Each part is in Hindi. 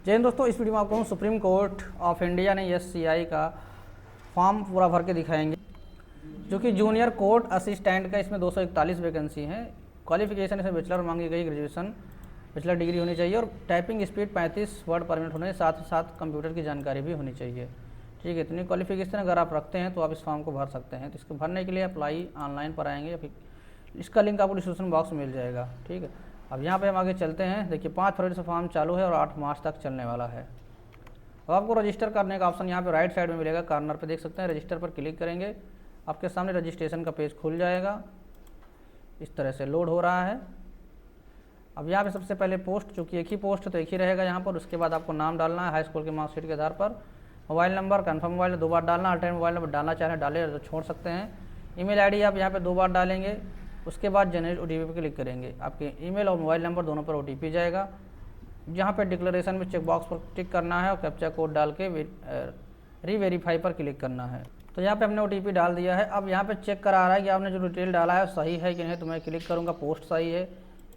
जय हिंद दोस्तों, इस वीडियो में आपको सुप्रीम कोर्ट ऑफ इंडिया ने SCI का फॉर्म पूरा भर के दिखाएंगे, जो कि जूनियर कोर्ट असिस्टेंट का इसमें 241 वैकेंसी हैं। क्वालिफिकेशन इसमें बैचलर मांगी गई, ग्रेजुएशन बैचलर डिग्री होनी चाहिए और टाइपिंग स्पीड 35 वर्ड पर मिनट होने, साथ ही साथ कंप्यूटर की जानकारी भी होनी चाहिए। ठीक है, इतनी क्वालिफिकेशन अगर आप रखते हैं तो आप इस फॉर्म को भर सकते हैं। तो इसको भरने के लिए अप्लाई ऑनलाइन पर आएंगे या फिर इसका लिंक आपको डिस्क्रिप्शन बॉक्स में मिल जाएगा। ठीक है, अब यहाँ पे हम आगे चलते हैं। देखिए 5 फरवरी से फॉर्म चालू है और 8 मार्च तक चलने वाला है। अब आपको रजिस्टर करने का ऑप्शन यहाँ पे राइट साइड में मिलेगा, कॉर्नर पे देख सकते हैं। रजिस्टर पर क्लिक करेंगे, आपके सामने रजिस्ट्रेशन का पेज खुल जाएगा। इस तरह से लोड हो रहा है। अब यहाँ पे सबसे पहले पोस्ट, चूँकि एक ही पोस्ट तो एक ही रहेगा यहाँ पर। उसके बाद आपको नाम डालना है हाई स्कूल के मार्कशीट के आधार पर। मोबाइल नंबर, कन्फर्म मोबाइल 2 बार डालना। अल्टरनेट मोबाइल नंबर डालना चाहें डाले तो छोड़ सकते हैं। ईमेल आईडी आप यहाँ पे 2 बार डालेंगे। उसके बाद जनरेट OTP पर क्लिक करेंगे, आपके ईमेल और मोबाइल नंबर दोनों पर OTP जाएगा। यहाँ पे डिक्लेरेशन में चेक बॉक्स पर टिक करना है और कैप्चा कोड डाल के रीवेरीफाई पर क्लिक करना है। तो यहाँ पे हमने OTP डाल दिया है। अब यहाँ पे चेक करा रहा है कि आपने जो डिटेल डाला है सही है कि नहीं। तो मैं क्लिक करूँगा, पोस्ट सही है,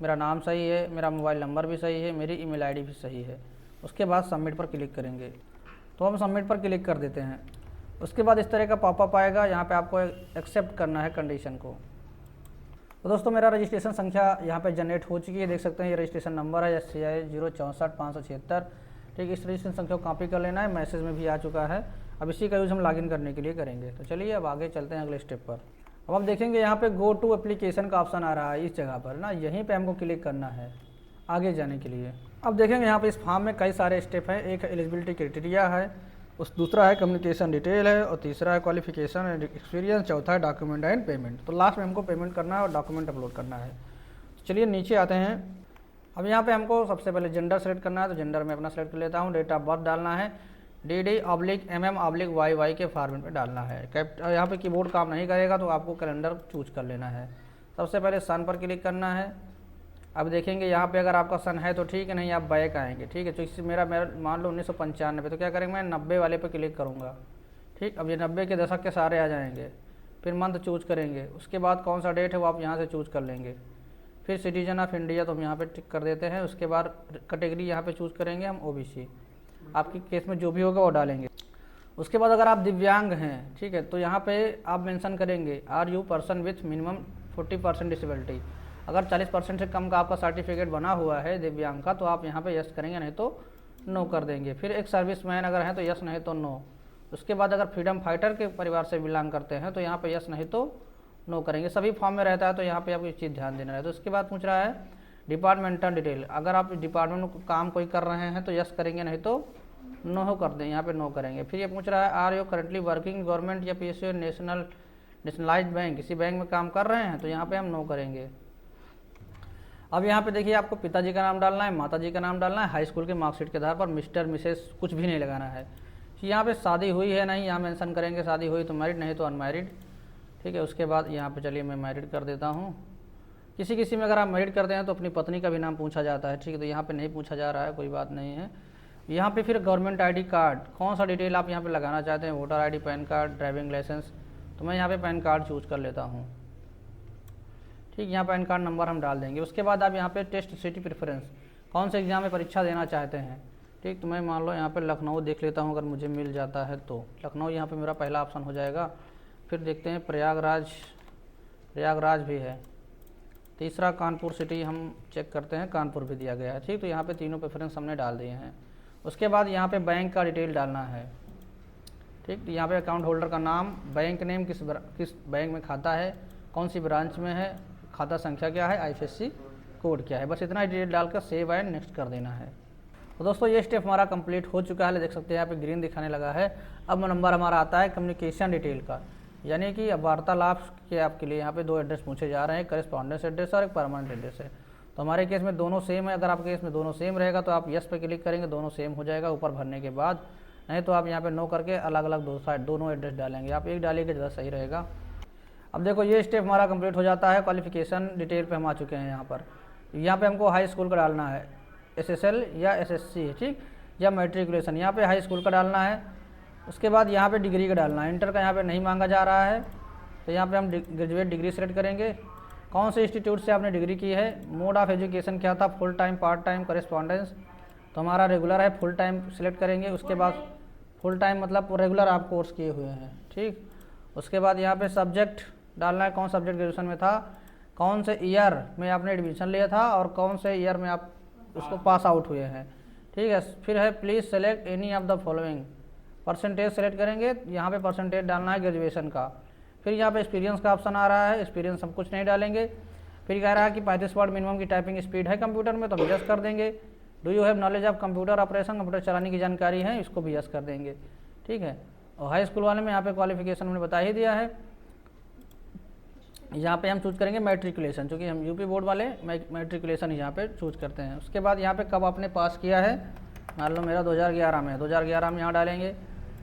मेरा नाम सही है, मेरा मोबाइल नंबर भी सही है, मेरी ईमेल आईडी भी सही है। उसके बाद सबमिट पर क्लिक करेंगे, तो हम सबमिट पर क्लिक कर देते हैं। उसके बाद इस तरह का पॉपअप आएगा, यहाँ पे आपको एक्सेप्ट करना है कंडीशन को। तो दोस्तों मेरा रजिस्ट्रेशन संख्या यहाँ पे जनरेट हो चुकी है, देख सकते हैं। ये रजिस्ट्रेशन नंबर है SCI 064-576। ठीक, इस रजिस्ट्रेशन संख्या को कॉपी कर लेना है, मैसेज में भी आ चुका है। अब इसी का यूज़ हम लॉगिन करने के लिए करेंगे। तो चलिए अब आगे चलते हैं अगले स्टेप पर। अब हम देखेंगे यहाँ पे गो टू एप्लीकेशन का ऑप्शन आ रहा है इस जगह पर ना, यहीं पे हमको क्लिक करना है आगे जाने के लिए। अब देखेंगे यहाँ पे इस फॉर्म में कई सारे स्टेप हैं। एक है एलिजिबिलिटी क्राइटेरिया है, दूसरा है कम्युनिकेशन डिटेल है, और तीसरा है क्वालिफिकेशन एंड एक्सपीरियंस, चौथा है डॉक्यूमेंट एंड पेमेंट। तो लास्ट में हमको पेमेंट करना है और डॉक्यूमेंट अपलोड करना है। तो चलिए नीचे आते हैं। अब यहाँ पे हमको सबसे पहले जेंडर सेलेक्ट करना है, तो जेंडर में अपना सेलेक्ट कर लेता हूँ। डेट ऑफ बर्थ डालना है, DD/MM/YY के फॉर्मेट में डालना है। यहाँ पे कीबोर्ड काम नहीं करेगा तो आपको कैलेंडर चूज कर लेना है। सबसे पहले सन पर क्लिक करना है। अब देखेंगे यहाँ पे अगर आपका सन है तो ठीक है, नहीं आप बैक आएंगे। ठीक है, तो इससे मेरा मान लो 1995, तो क्या करेंगे, मैं 90 वाले पे क्लिक करूँगा। ठीक, अब ये 90 के दशक के सारे आ जाएंगे। फिर मंथ चूज करेंगे, उसके बाद कौन सा डेट है वो आप यहाँ से चूज कर लेंगे। फिर सिटीजन ऑफ इंडिया तो हम यहाँ पे टिक कर देते हैं। उसके बाद कैटेगरी यहाँ पे चूज करेंगे हम OBC, आपकी केस में जो भी होगा वो डालेंगे। उसके बाद अगर आप दिव्यांग हैं, ठीक है, तो यहाँ पे आप मेंशन करेंगे are you person with minimum 40% disability. अगर 40% से कम का आपका सर्टिफिकेट बना हुआ है दिव्यांग का तो आप यहाँ पे यस करेंगे, नहीं तो नो कर देंगे। फिर एक सर्विसमैन अगर है तो यस, नहीं तो नो। उसके बाद अगर फ्रीडम फाइटर के परिवार से बिलोंग करते हैं तो यहाँ पे यस, नहीं तो नो करेंगे। सभी फॉर्म में रहता है तो यहाँ पे आपको एक चीज़ ध्यान देना है। तो उसके बाद पूछ रहा है डिपार्टमेंटल डिटेल, अगर आप डिपार्टमेंट में काम कोई कर रहे हैं तो यस करेंगे, नहीं तो नो कर दें, यहाँ पे नो करेंगे। फिर ये पूछ रहा है are you currently working government या PSU नेशनलाइज्ड बैंक, किसी बैंक में काम कर रहे हैं, तो यहाँ पे हम नो करेंगे। अब यहाँ पे देखिए आपको पिताजी का नाम डालना है, माताजी का नाम डालना है, हाई स्कूल के मार्कशीट के आधार पर मिस्टर मिसेस कुछ भी नहीं लगाना है। यहाँ पे शादी हुई है नहीं, यहाँ मेंशन करेंगे, शादी हुई तो मैरिड, नहीं तो अनमैरिड। ठीक है, उसके बाद यहाँ पे चलिए मैं मैरिड कर देता हूँ। किसी किसी में अगर आप मैरिड करते हैं तो अपनी पत्नी का भी नाम पूछा जाता है। ठीक है, तो यहाँ पे नहीं पूछा जा रहा है, कोई बात नहीं है। यहाँ पे फिर गवर्नमेंट ID कार्ड, कौन सा डिटेल आप यहाँ पे लगाना चाहते हैं, voter ID, PAN card, driving license. तो मैं यहाँ पे पैन कार्ड चूज कर लेता हूँ। ठीक, यहाँ पैन कार्ड नंबर हम डाल देंगे। उसके बाद आप यहाँ पे टेस्ट सिटी प्रेफरेंस, कौन से एग्जाम में परीक्षा देना चाहते हैं। ठीक, तो मैं मान लो यहाँ पे लखनऊ देख लेता हूँ, अगर मुझे मिल जाता है तो लखनऊ यहाँ पे मेरा पहला ऑप्शन हो जाएगा। फिर देखते हैं प्रयागराज भी है। तीसरा कानपुर सिटी हम चेक करते हैं, कानपुर भी दिया गया है। ठीक, तो यहाँ पे तीनों प्रेफरेंस हमने डाल दिए हैं। उसके बाद यहाँ पे बैंक का डिटेल डालना है। ठीक, तो यहाँ पे अकाउंट होल्डर का नाम, बैंक नेम, किस बैंक में खाता है, कौन सी ब्रांच में है, खाता संख्या क्या है, IFSC कोड क्या है, बस इतना डिटेल डालकर सेव एंड नेक्स्ट कर देना है। तो दोस्तों ये स्टेप हमारा कंप्लीट हो चुका है, देख सकते हैं यहाँ पे ग्रीन दिखाने लगा है। अब नंबर हमारा आता है कम्युनिकेशन डिटेल का, यानी कि अब वार्तालाप के आपके लिए यहाँ पे 2 एड्रेस पूछे जा रहे हैं, करेस्पॉन्डेंस एड्रेस और एक परमानेंट एड्रेस है। तो हमारे केस में दोनों सेम है। अगर आपके केस में दोनों सेम रहेगा तो आप यस पे क्लिक करेंगे, दोनों सेम हो जाएगा ऊपर भरने के बाद। नहीं तो आप यहाँ पे नो करके अलग अलग दोनों एड्रेस डालेंगे। आप एक डालिएगा ज़्यादा सही रहेगा। अब देखो ये स्टेप हमारा कंप्लीट हो जाता है। क्वालिफिकेशन डिटेल पे हम आ चुके हैं। यहाँ पे हमको हाई स्कूल का डालना है, SSL या SSC, ठीक, या मैट्रिकुलेशन। यहाँ पे हाई स्कूल का डालना है। उसके बाद यहाँ पे डिग्री का डालना है, इंटर का यहाँ पे नहीं मांगा जा रहा है। तो यहाँ पे हम ग्रेजुएट डिग्री सेलेक्ट करेंगे। कौन से इंस्टीट्यूट से आपने डिग्री की है, मोड ऑफ एजुकेशन क्या था, full time, part time, correspondence, तो हमारा रेगुलर है, फुल टाइम सिलेक्ट करेंगे। उसके बाद फुल टाइम मतलब रेगुलर आप कोर्स किए हुए हैं, ठीक। उसके बाद यहाँ पे सब्जेक्ट डालना है, कौन सब्जेक्ट ग्रेजुएशन में था, कौन से ईयर में आपने एडमिशन लिया था और कौन से ईयर में आप उसको पास आउट हुए हैं, ठीक है। फिर है please select any of the following, percentage select करेंगे, यहाँ पे परसेंटेज डालना है ग्रेजुएशन का। फिर यहाँ पे एक्सपीरियंस का ऑप्शन आ रहा है, एक्सपीरियंस हम कुछ नहीं डालेंगे। फिर कह रहा है कि 35 वर्ड मिनिमम की टाइपिंग स्पीड है कंप्यूटर में, तो हम यस कर देंगे। Do you have knowledge of computer operation, computer चलाने की जानकारी है, इसको भी यस कर देंगे, ठीक है। और हाई स्कूल वाले में यहाँ पे क्वालिफिकेशन मैंने बता ही दिया है। यहाँ पे हम चूज करेंगे मैट्रिकुलेशन, क्योंकि हम यूपी बोर्ड वाले मैट्रिकुलेशन यहाँ पे चूज करते हैं। उसके बाद यहाँ पे कब आपने पास किया है, मान लो मेरा 2011 में, 2011 में यहाँ डालेंगे,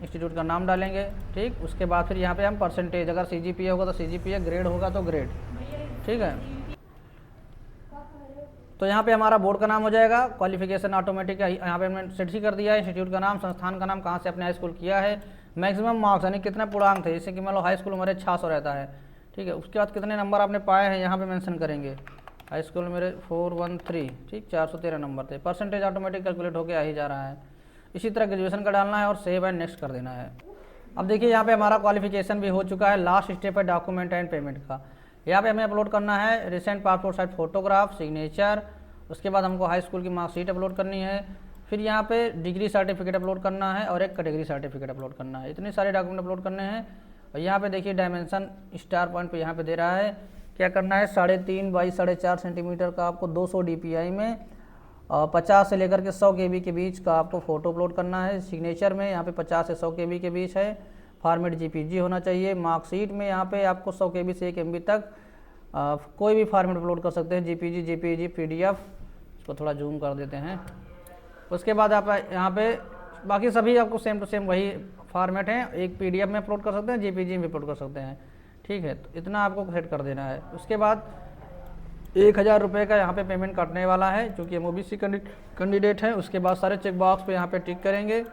इंस्टीट्यूट का नाम डालेंगे, ठीक। उसके बाद फिर यहाँ पे हम परसेंटेज, अगर CGPA होगा तो CGPA, ग्रेड होगा तो ग्रेड, ठीक है। तो यहाँ पे हमारा बोर्ड का नाम हो जाएगा, क्वालिफिकेशन ऑटोमेटिक यहाँ पे हमने सेट ही कर दिया है, इंस्टीट्यूट का नाम, संस्थान का नाम, कहाँ से अपने हाई स्कूल किया है, मैक्सिमम मार्क्स यानी कितने पूर्णांक थे, जैसे कि मान लो हाई स्कूल हमारे 600 रहता है, ठीक है। उसके बाद कितने नंबर आपने पाए हैं यहाँ पे मेंशन करेंगे। हाई स्कूल मेरे 413, ठीक, 413 नंबर थे। परसेंटेज ऑटोमेटिक कैलकुलेट होकर आ ही जा रहा है। इसी तरह ग्रेजुएशन का डालना है और सेव एंड नेक्स्ट कर देना है। अब देखिए यहाँ पे हमारा क्वालिफिकेशन भी हो चुका है। लास्ट स्टेप है डॉक्यूमेंट एंड पेमेंट का। यहाँ पे हमें अपलोड करना है recent passport size photograph, signature. उसके बाद हमको हाई स्कूल की मार्कशीट अपलोड करनी है। फिर यहाँ पे डिग्री सर्टिफिकेट अपलोड करना है और एक कैटेगरी सर्टिफिकेट अपलोड करना है। इतने सारे डॉक्यूमेंट अपलोड करने हैं। और यहाँ पे देखिए डायमेंशन स्टार पॉइंट पे यहाँ पे दे रहा है, क्या करना है, 3.5 बाई 4.5 सेंटीमीटर का आपको 200 DPI में 50 से लेकर के 100 KB के बीच का आपको फ़ोटो अपलोड करना है। सिग्नेचर में यहाँ पे 50 से 100 KB के बीच है। फॉर्मेट JPG होना चाहिए। मार्कशीट में यहाँ पे आपको 100 KB से 1 MB तक कोई भी फॉर्मेट अपलोड कर सकते हैं, JPG, JPG, PDF। इसको थोड़ा जूम कर देते हैं। उसके बाद आप यहाँ पे बाकी सभी आपको सेम टू सेम वही फॉर्मेट हैं। एक PDF में अपलोड कर सकते हैं, JPG में अपलोड कर सकते हैं, ठीक है। तो इतना आपको सेट कर देना है। उसके बाद 1000 रुपये का यहाँ पे पेमेंट कटने वाला है, क्योंकि हम OBC कैंडिडेट हैं। उसके बाद सारे चेक बॉक्स पे यहाँ पे टिक करेंगे।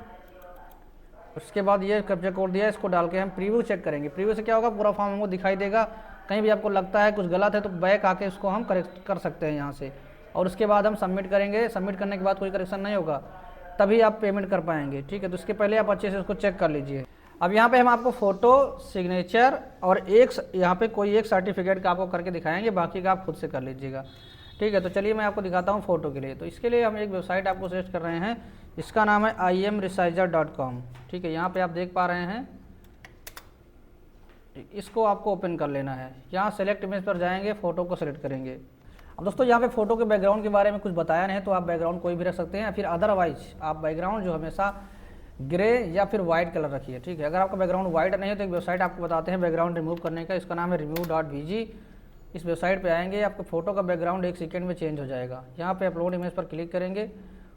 उसके बाद ये कैप्चा कोड दिया है, इसको डाल के हम प्रीव्यू चेक करेंगे। प्रीव्यू से क्या होगा, पूरा फॉर्म हमको दिखाई देगा। कहीं भी आपको लगता है कुछ गलत है तो बैक आके इसको हम करेक्ट कर सकते हैं यहाँ से। और उसके बाद हम सबमिट करेंगे। सबमिट करने के बाद कोई करेक्शन नहीं होगा तभी आप पेमेंट कर पाएंगे, ठीक है। तो इसके पहले आप अच्छे से उसको चेक कर लीजिए। अब यहाँ पे हम आपको फ़ोटो, सिग्नेचर और एक यहाँ पे कोई एक सर्टिफिकेट का आपको करके दिखाएंगे, बाकी का आप खुद से कर लीजिएगा, ठीक है। तो चलिए मैं आपको दिखाता हूँ फ़ोटो के लिए। तो इसके लिए हम एक वेबसाइट आपको सजेस्ट कर रहे हैं, इसका नाम है imresizer.com, ठीक है। यहाँ पे आप देख पा रहे हैं, इसको आपको ओपन कर लेना है। यहाँ सेलेक्ट इमेज पर जाएंगे, फ़ोटो को सेलेक्ट करेंगे। अब दोस्तों यहाँ पे फ़ोटो के बैकग्राउंड के बारे में कुछ बताया नहीं, तो आप बैकग्राउंड कोई भी रख सकते हैं, या फिर अदरवाइज आप बैकग्राउंड जो हमेशा ग्रे या फिर वाइट कलर रखिए, ठीक है। अगर आपका बैकग्राउंड वाइट नहीं है तो एक वेबसाइट आपको बताते हैं बैकग्राउंड रिमूव करने का, इसका नाम है remove.bg। इस वेबसाइट पे आएंगे, आपको फ़ोटो का बैकग्राउंड 1 सेकंड में चेंज हो जाएगा। यहाँ पे अपलोड इमेज पर क्लिक करेंगे।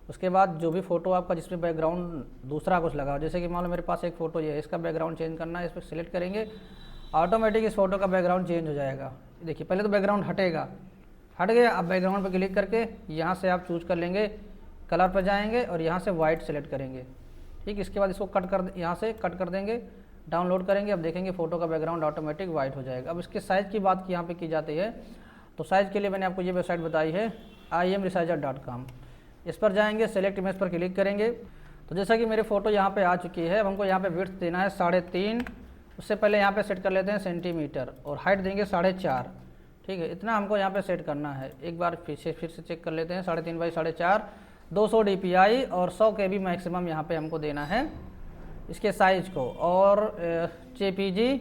उसके बाद जो भी फ़ोटो आपका जिसमें बैकग्राउंड दूसरा कुछ लगा हो, जैसे कि मान लो मेरे पास एक फ़ोटो ये है, इसका बैकग्राउंड चेंज करना है, इस पर सिलेक्ट करेंगे, ऑटोमेटिक इस फोटो का बैकग्राउंड चेंज हो जाएगा। देखिए पहले तो बैकग्राउंड हटेगा, हट गया। अब बैकग्राउंड पर क्लिक करके यहाँ से आप चूज कर लेंगे, कलर पर जाएंगे और यहाँ से वाइट सेलेक्ट करेंगे, ठीक। इसके बाद इसको कट कर, यहाँ से कट कर देंगे, डाउनलोड करेंगे। अब देखेंगे फ़ोटो का बैकग्राउंड ऑटोमेटिक वाइट हो जाएगा। अब इसके साइज़ की बात यहाँ पे की जाती है, तो साइज़ के लिए मैंने आपको ये वेबसाइट बताई है imresizer.com। इस पर जाएंगे, सेलेक्ट इमेज पर क्लिक करेंगे। तो जैसा कि मेरी फ़ोटो यहाँ पे आ चुकी है, अब हमको यहाँ पे विड्थ देना है 3.5। उससे पहले यहाँ पे सेट कर लेते हैं सेंटीमीटर, और हाइट देंगे 4.5, ठीक है। इतना हमको यहाँ पे सेट करना है। एक बार फिर से चेक कर लेते हैं, 3.5 बाई 4.5, 200 DPI और 100 KB मैक्सिमम यहाँ पे हमको देना है इसके साइज़ को। और JPG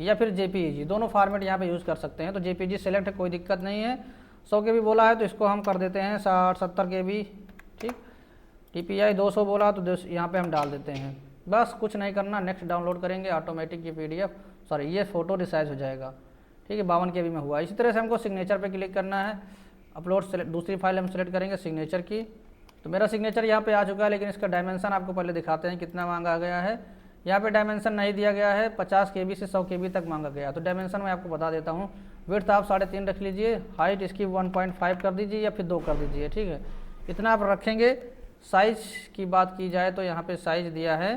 या फिर JPEG दोनों फॉर्मेट यहाँ पे यूज़ कर सकते हैं। तो JPG सेलेक्ट है, कोई दिक्कत नहीं है। 100 KB बोला है तो इसको हम कर देते हैं 60-70 KB, ठीक। DPI 200 बोला तो यहाँ पे हम डाल देते हैं। बस कुछ नहीं करना, नेक्स्ट डाउनलोड करेंगे, ऑटोमेटिक ये PDF सॉरी ये फ़ोटो रिसाइज हो जाएगा, ठीक है। 52 KB में हुआ। इसी तरह से हमको सिग्नेचर पे क्लिक करना है, अपलोड दूसरी फाइल हम सेलेक्ट करेंगे सिग्नेचर की। तो मेरा सिग्नेचर यहाँ पे आ चुका है, लेकिन इसका डायमेंशन आपको पहले दिखाते हैं कितना मांगा गया है। यहाँ पे डायमेंशन नहीं दिया गया है, 50 KB से 100 KB तक मांगा गया। तो डायमेंशन मैं आपको बता देता हूँ। विड्थ आप 3.5 रख लीजिए, हाइट इसकी 1.5 कर दीजिए या फिर 2 कर दीजिए, ठीक है। इतना आप रखेंगे। साइज़ की बात की जाए तो यहाँ पे साइज़ दिया है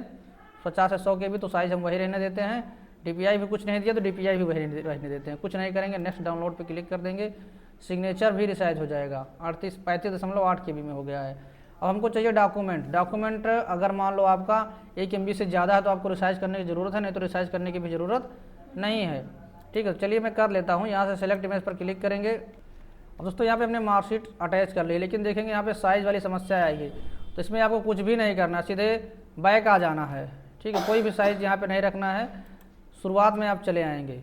50 से 100 KB, तो साइज़ हम वही रहने देते हैं। DPI भी कुछ नहीं दिया तो DPI भी वही रहने देते हैं, कुछ नहीं करेंगे। नेक्स्ट डाउनलोड पे क्लिक कर देंगे, सिग्नेचर भी रिसाइज हो जाएगा। 35.8 KB में हो गया है। अब हमको चाहिए डॉक्यूमेंट अगर मान लो आपका 1 MB से ज़्यादा है तो आपको रिसाइज करने की ज़रूरत है, नहीं तो रिसाइज करने की भी ज़रूरत नहीं है। ठीक है, चलिए मैं कर लेता हूँ। यहाँ से सेलेक्ट इमेज पर क्लिक करेंगे। अब दोस्तों यहाँ पे हमने मार्कशीट अटैच कर ली, लेकिन देखेंगे यहाँ पे साइज़ वाली समस्या आएगी। तो इसमें आपको कुछ भी नहीं करना, सीधे बैक आ जाना है। ठीक है, कोई भी साइज़ यहाँ पे नहीं रखना है, शुरुआत में आप चले आएंगे,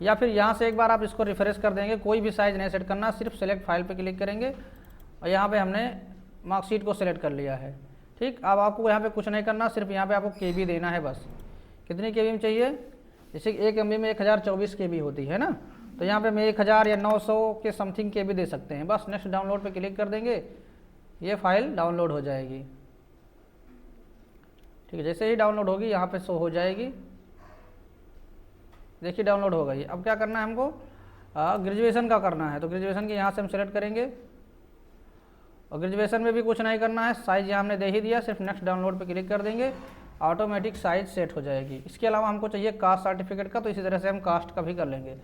या फिर यहाँ से एक बार आप इसको रिफ्रेश कर देंगे। कोई भी साइज़ नहीं सेट करना, सिर्फ सेलेक्ट फाइल पे क्लिक करेंगे और यहाँ पे हमने मार्कशीट को सेलेक्ट कर लिया है। ठीक, अब आपको यहाँ पे कुछ नहीं करना, सिर्फ यहाँ पे आपको KB देना है बस। कितनी KB में चाहिए? जैसे 1 MB में 1024 KB होती है ना, तो यहाँ पे मैं 1000 या 900 के समथिंग KB दे सकते हैं। बस नेक्स्ट डाउनलोड पे क्लिक कर देंगे, ये फाइल डाउनलोड हो जाएगी। ठीक है, जैसे ही डाउनलोड होगी यहाँ पे शो हो जाएगी। देखिए डाउनलोड हो गई। अब क्या करना है हमको? ग्रेजुएशन का करना है, तो ग्रेजुएशन के यहाँ से हम सेलेक्ट करेंगे और ग्रेजुएशन में भी कुछ नहीं करना है, साइज़ यहाँ हमने दे ही दिया, सिर्फ नेक्स्ट डाउनलोड पे क्लिक कर देंगे, ऑटोमेटिक साइज सेट हो जाएगी। इसके अलावा हमको चाहिए कास्ट सर्टिफिकेट का, तो इसी तरह से हम कास्ट का भी कर लेंगे।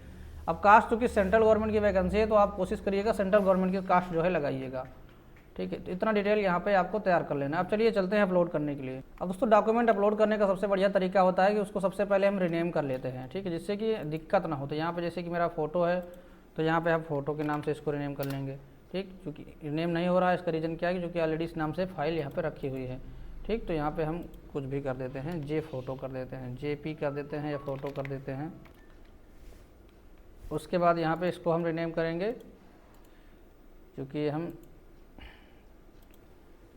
अब कास्ट चूँकि सेंट्रल गवर्नमेंट की वैकेंसी है, तो आप कोशिश करिएगा सेंट्रल गवर्नमेंट की कास्ट जो है लगाइएगा। ठीक है, तो इतना डिटेल यहाँ पे आपको तैयार कर लेना है। अब चलिए चलते हैं अपलोड करने के लिए। अब दोस्तों डॉक्यूमेंट अपलोड करने का सबसे बढ़िया तरीका होता है कि उसको सबसे पहले हम रिनेम कर लेते हैं। ठीक है, जिससे कि दिक्कत ना हो। तो यहाँ पे जैसे कि मेरा फ़ोटो है, तो यहाँ पे हम फ़ोटो के नाम से इसको रिनेम कर लेंगे। ठीक, क्योंकि रिनेम नहीं हो रहा है, इसका रीज़न क्या है कि क्योंकि ऑलरेडी इस नाम से फाइल यहाँ पर रखी हुई है। ठीक, तो यहाँ पर हम कुछ भी कर देते हैं, जे फ़ोटो कर देते हैं, JP कर देते हैं या फ़ोटो कर देते हैं। उसके बाद यहाँ पे इसको हम रिनेम करेंगे, क्योंकि हम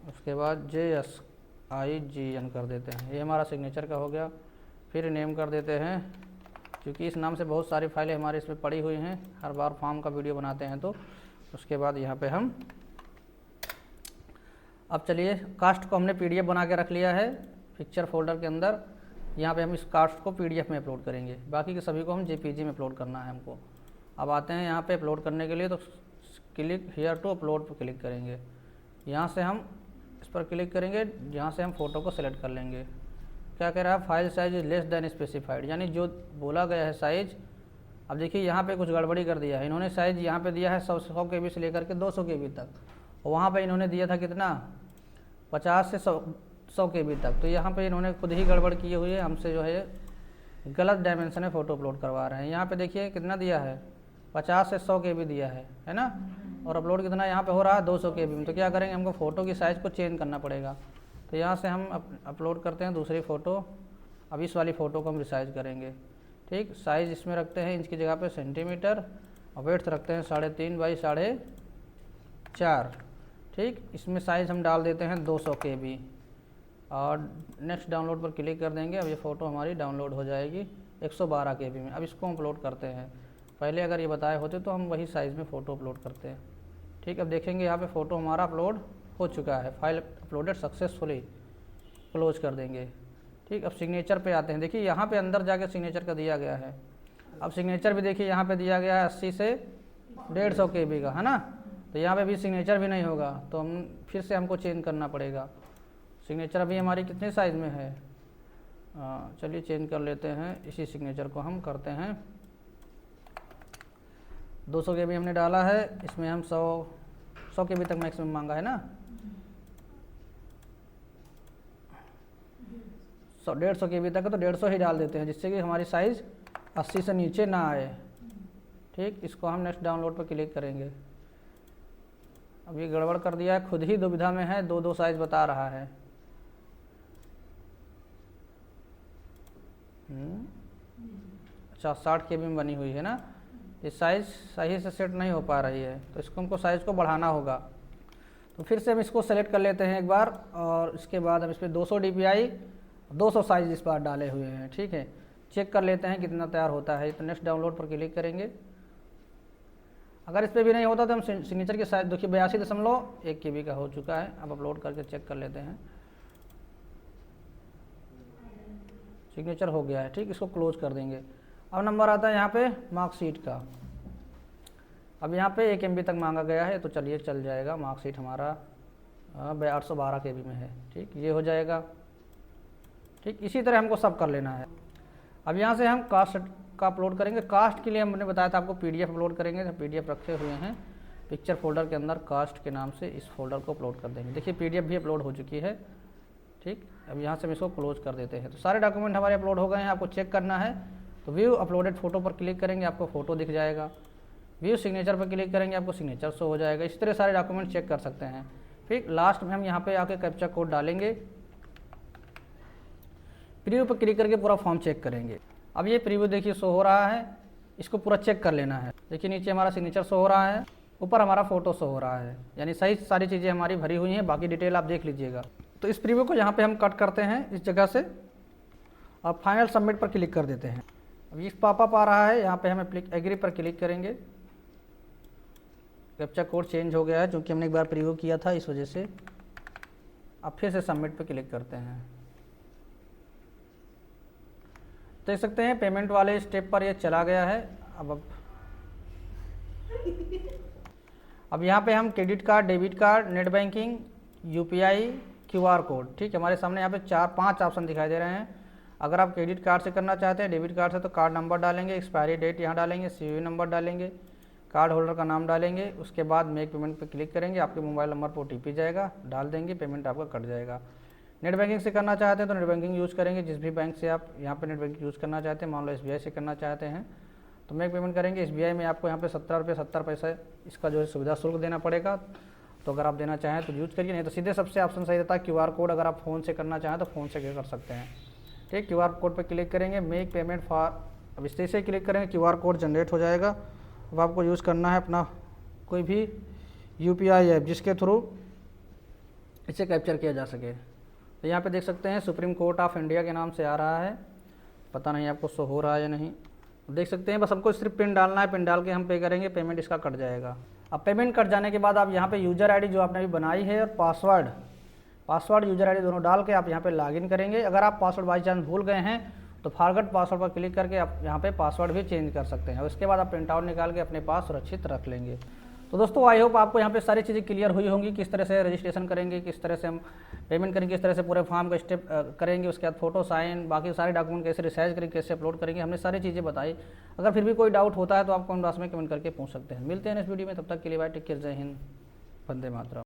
उसके बाद JSIGN कर देते हैं। ये हमारा सिग्नेचर का हो गया। फिर नेम कर देते हैं, क्योंकि इस नाम से बहुत सारी फाइलें हमारे इसमें पड़ी हुई हैं, हर बार फॉर्म का वीडियो बनाते हैं। तो उसके बाद यहाँ पे हम अब चलिए कास्ट को हमने PDF बना के रख लिया है पिक्चर फोल्डर के अंदर। यहाँ पे हम इस कास्ट को PDF में अपलोड करेंगे, बाकी के सभी को हम JPG में अपलोड करना है हमको। अब आते हैं यहाँ पे अपलोड करने के लिए, तो क्लिक हियर टू अपलोड पर क्लिक करेंगे। यहाँ से हम इस पर क्लिक करेंगे, यहाँ से हम फ़ोटो को सेलेक्ट कर लेंगे। क्या कह रहा है? File size is less than specified, यानी जो बोला गया है साइज़। अब देखिए यहाँ पे कुछ गड़बड़ी कर दिया है इन्होंने। साइज़ यहाँ पे दिया है 100 KB से लेकर के 200 KB तक, और वहाँ पे इन्होंने दिया था कितना? 50 से 100 KB तक। तो यहाँ पे इन्होंने खुद ही गड़बड़ की हुई है, हमसे जो है गलत डायमेंशन में फ़ोटो अपलोड करवा रहे हैं। यहाँ पे देखिए कितना दिया है, 50 से 100 KB दिया है ना, और अपलोड कितना यहाँ पे हो रहा है 200 KB में। तो क्या करेंगे, हमको फ़ोटो की साइज़ को चेंज करना पड़ेगा। तो यहाँ से हम अपलोड करते हैं दूसरी फ़ोटो। अब इस वाली फ़ोटो को हम रिसाइज करेंगे। ठीक, साइज़ इसमें रखते हैं इंच की जगह पे सेंटीमीटर, और वेड्थ रखते हैं 3.5 बाई 4.5। ठीक, इसमें साइज़ हम डाल देते हैं 200 KB और नेक्स्ट डाउनलोड पर क्लिक कर देंगे। अब ये फ़ोटो हमारी डाउनलोड हो जाएगी 112 KB में। अब इसको हम अपलोड करते हैं। पहले अगर ये बताए होते तो हम वही साइज़ में फ़ोटो अपलोड करते हैं। ठीक, अब देखेंगे यहाँ पे फ़ोटो हमारा अपलोड हो चुका है। फाइल अपलोडेड सक्सेसफुली, क्लोज कर देंगे। ठीक, अब सिग्नेचर पे आते हैं। देखिए यहाँ पे अंदर जाके सिग्नेचर का दिया गया है। अब सिग्नेचर भी देखिए यहाँ पे दिया गया है 80 से 150 KB का, है ना। तो यहाँ पे भी सिग्नेचर भी नहीं होगा, तो हम फिर से हमको चेंज करना पड़ेगा। सिग्नेचर अभी हमारी कितने साइज़ में है? चलिए चेंज कर लेते हैं। इसी सिग्नेचर को हम करते हैं 200 KB हमने डाला है, इसमें हम 100 KB तक मैक्सिमम मांगा है ना। 150 KB तक है तो 150 ही डाल देते हैं, जिससे कि हमारी साइज़ 80 से नीचे ना आए। ठीक, इसको हम नेक्स्ट डाउनलोड पर क्लिक करेंगे। अब ये गड़बड़ कर दिया है, खुद ही दुविधा में है, दो साइज़ बता रहा है। अच्छा 60 KB में बनी हुई है ना। ये साइज़ सही से सेट नहीं हो पा रही है, तो इसको हमको साइज़ को बढ़ाना होगा। तो फिर से हम इसको सेलेक्ट कर लेते हैं एक बार, और इसके बाद हम इस पर 200 DPI 200 साइज़ इस बार डाले हुए हैं। ठीक है, चेक कर लेते हैं कितना तैयार होता है। तो नेक्स्ट डाउनलोड पर क्लिक करेंगे। अगर इस पर भी नहीं होता तो हम सिग्नेचर की साइज़ देखिए 82.1 KB का हो चुका है। अब अपलोड करके चेक कर लेते हैं। सिग्नेचर हो गया है। ठीक, इसको क्लोज कर देंगे। अब नंबर आता है यहाँ पे मार्कशीट का। अब यहाँ पे 1 MB तक मांगा गया है, तो चलिए चल जाएगा। मार्कशीट हमारा 812 KB में है। ठीक, ये हो जाएगा। ठीक, इसी तरह हमको सब कर लेना है। अब यहाँ से हम कास्ट का अपलोड करेंगे। कास्ट के लिए हमने बताया था आपको PDF अपलोड करेंगे, तो PDF रखे हुए हैं। पिक्चर फोल्डर के अंदर कास्ट के नाम से इस फोल्डर को अपलोड कर देंगे। देखिए PDF भी अपलोड हो चुकी है। ठीक, अब यहाँ से हम इसको क्लोज कर देते हैं। तो सारे डॉक्यूमेंट हमारे अपलोड हो गए हैं। आपको चेक करना है तो व्यू अपलोडेड फ़ोटो पर क्लिक करेंगे, आपको फ़ोटो दिख जाएगा। व्यू सिग्नेचर पर क्लिक करेंगे, आपको सिग्नेचर शो हो जाएगा। इस तरह सारे डॉक्यूमेंट चेक कर सकते हैं। फिर लास्ट में हम यहाँ पे आके कैप्चा कोड डालेंगे, प्रीव्यू पर क्लिक करके पूरा फॉर्म चेक करेंगे। अब ये प्रीव्यू देखिए शो हो रहा है, इसको पूरा चेक कर लेना है। देखिए नीचे हमारा सिग्नेचर शो हो रहा है, ऊपर हमारा फ़ोटो शो हो रहा है, यानी सही सारी चीज़ें हमारी भरी हुई हैं। बाकी डिटेल आप देख लीजिएगा। तो इस प्रीव्यू को यहाँ पे हम कट करते हैं इस जगह से और फाइनल सबमिट पर क्लिक कर देते हैं। अब ये पॉपअप आ रहा है, यहाँ पे हम एग्री पर क्लिक करेंगे। कैप्चा कोड चेंज हो गया है क्योंकि हमने एक बार प्रीव्यू किया था, इस वजह से। अब फिर से सबमिट पर क्लिक करते हैं। देख सकते हैं पेमेंट वाले स्टेप पर ये चला गया है। अब यहाँ पे हम credit card, debit card, net banking, UPI, QR code, ठीक, हमारे सामने यहाँ पे 4-5 ऑप्शन दिखाई दे रहे हैं। अगर आप क्रेडिट कार्ड से करना चाहते हैं, डेबिट कार्ड से, तो कार्ड नंबर डालेंगे, एक्सपायरी डेट यहाँ डालेंगे, CVV नंबर डालेंगे, कार्ड होल्डर का नाम डालेंगे। उसके बाद मेक पेमेंट पर क्लिक करेंगे, आपके मोबाइल नंबर पर OTP जाएगा, डाल देंगे, पेमेंट आपका कट जाएगा। नेट बैंकिंग से करना चाहते हैं तो नेट बैंकिंग यूज़ करेंगे, जिस भी बैंक से आप यहाँ पे नेट बैंकिंग यूज़ करना चाहते हैं। मान लो SBI से करना चाहते हैं तो मेक पेमेंट करेंगे। SBI में आपको यहाँ पे 17 रुपये 70 पैसे इसका जो है सुविधा शुल्क देना पड़ेगा। तो अगर आप देना चाहें तो यूज़ करिए, नहीं तो सीधे सबसे ऑप्शन सही रहता है QR कोड। अगर आप फ़ोन से करना चाहें तो फ़ोन से कर सकते हैं। ठीक, QR कोड पर क्लिक करेंगे, मेक पेमेंट फॉर, अब इस तरह से क्लिक करेंगे, QR कोड जनरेट हो जाएगा। अब आपको यूज़ करना है अपना कोई भी UPI ऐप जिसके थ्रू इसे कैप्चर किया जा सके। तो यहाँ पे देख सकते हैं सुप्रीम कोर्ट ऑफ इंडिया के नाम से आ रहा है, पता नहीं आपको शो हो रहा है या नहीं। देख सकते हैं, बस हमको सिर्फ पिन डालना है, पिन डाल के हम पे करेंगे, पेमेंट इसका कट जाएगा। अब पेमेंट कट जाने के बाद आप यहाँ पे यूज़र आईडी जो आपने अभी बनाई है और पासवर्ड यूज़र आईडी दोनों डाल के आप यहाँ पे लॉगिन करेंगे। अगर आप पासवर्ड बाई चांस भूल गए हैं तो फॉरगेट पासवर्ड पर क्लिक करके आप यहाँ पे पासवर्ड भी चेंज कर सकते हैं। उसके बाद आप प्रिंट आउट निकाल के अपने पास सुरक्षित रख लेंगे। तो दोस्तों आई होप आपको यहाँ पे सारी चीज़ें क्लियर हुई होंगी, किस तरह से रजिस्ट्रेशन करेंगे, किस तरह से हम पेमेंट करेंगे, किस तरह से पूरे फॉर्म का स्टेप करेंगे, उसके बाद फोटो साइन, बाकी सारे डॉक्यूमेंट कैसे रिसाइज करेंगे, कैसे अपलोड करेंगे, हमने सारी चीज़ें बताई। अगर फिर भी कोई डाउट होता है तो आप कमेंट बॉक्स में कमेंट करके पूछ सकते हैं। मिलते हैं इस वीडियो में, तब तक के लिए बाय, टेक केयर, जय हिंद, वंदे मातरम।